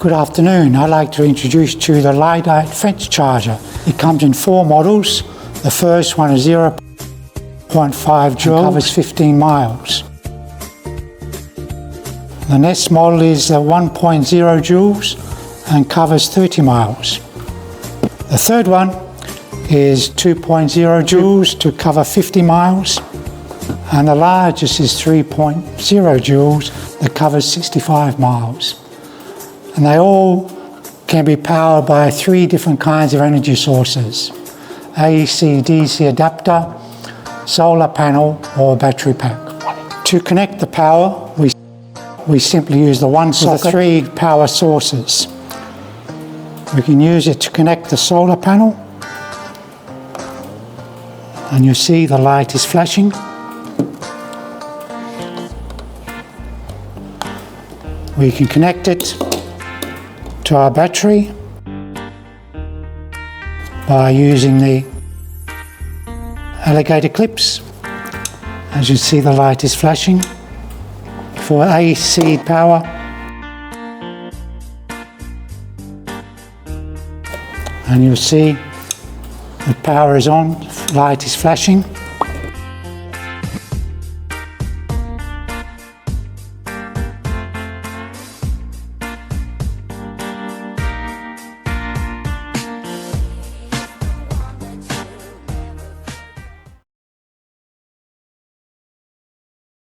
Good afternoon. I'd like to introduce to you the Lydite fence charger. It comes in 4 models. The first one is 0.5 joules and covers 15 miles. The next model is 1.0 joules and covers 30 miles. The third one is 2.0 joules to cover 50 miles. And the largest is 3.0 joules that covers 65 miles. And they all can be powered by 3 different kinds of energy sources: AC/DC adapter, solar panel, or battery pack. To connect the power, we simply use the one socket with the 3 power sources. We can use it to connect the solar panel, and you see the light is flashing. We can connect it to our battery by using the alligator clips. As you see, the light is flashing. For AC power, and you'll see the power is on, light is flashing.